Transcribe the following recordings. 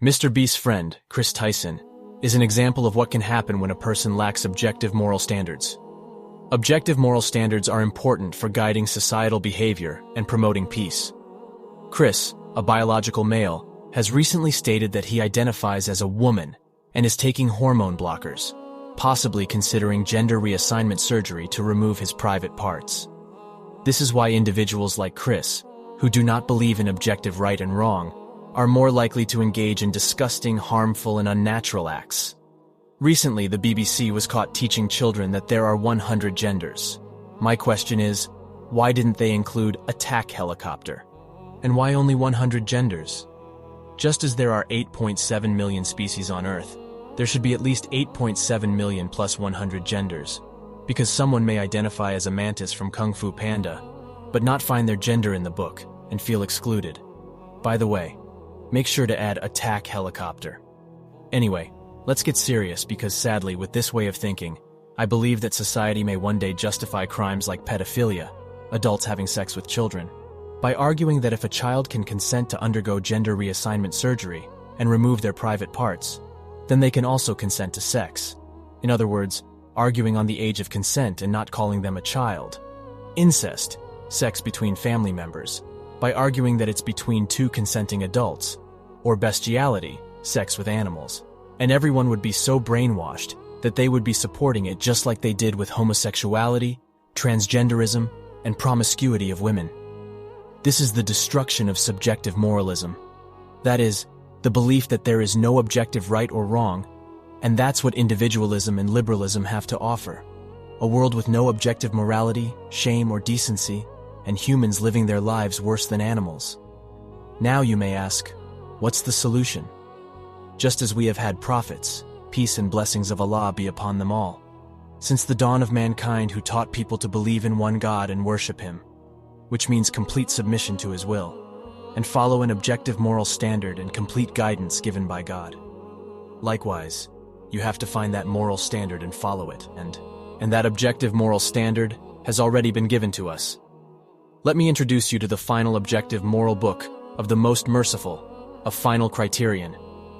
Mr. Beast's friend, Tyson, is an example of what can happen when a person lacks objective moral standards. Objective moral standards are important for guiding societal behavior and promoting peace. Chris, a biological male, has recently stated that he identifies as a woman and is taking hormone blockers, possibly considering gender reassignment surgery to remove his private parts. This is why individuals like Chris, who do not believe in objective right and wrong, are more likely to engage in disgusting, harmful, and unnatural acts. Recently, the BBC was caught teaching children that there are 100 genders. My question is, why didn't they include attack helicopter? And why only 100 genders? Just as there are 8.7 million species on Earth, there should be at least 8.7 million plus 100 genders, because someone may identify as a mantis from Kung Fu Panda, but not find their gender in the book and feel excluded. By the way, make sure to add attack helicopter. Anyway, let's get serious because sadly, with this way of thinking, I believe that society may one day justify crimes like pedophilia, adults having sex with children, by arguing that if a child can consent to undergo gender reassignment surgery and remove their private parts, then they can also consent to sex. In other words, arguing on the age of consent and not calling them a child. Incest, sex between family members, by arguing that it's between two consenting adults, or bestiality, sex with animals. And everyone would be so brainwashed that they would be supporting it just like they did with homosexuality, transgenderism, and promiscuity of women. This is the destruction of subjective moralism. That is, the belief that there is no objective right or wrong, and that's what individualism and liberalism have to offer. A world with no objective morality, shame, or decency, and humans living their lives worse than animals. Now you may ask, what's the solution? Just as we have had prophets, peace and blessings of Allah be upon them all, since the dawn of mankind, who taught people to believe in one God and worship Him, which means complete submission to His will, and follow an objective moral standard and complete guidance given by God. Likewise, you have to find that moral standard and follow it, and that objective moral standard has already been given to us. Let me introduce you to the final objective moral book of the most merciful, of final criterion,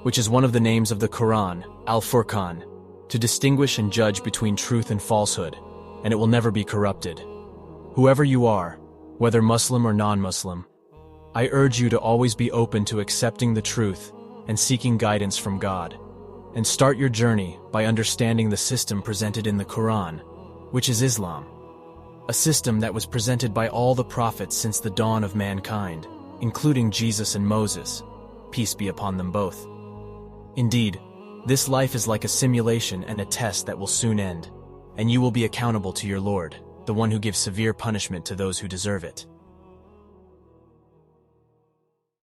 which is one of the names of the Quran, Al-Furqan, to distinguish and judge between truth and falsehood, and it will never be corrupted. Whoever you are, whether Muslim or non-Muslim, I urge you to always be open to accepting the truth and seeking guidance from God, and start your journey by understanding the system presented in the Quran, which is Islam. A system that was presented by all the prophets since the dawn of mankind, including Jesus and Moses, peace be upon them both. Indeed, this life is like a simulation and a test that will soon end, and you will be accountable to your Lord, the one who gives severe punishment to those who deserve it.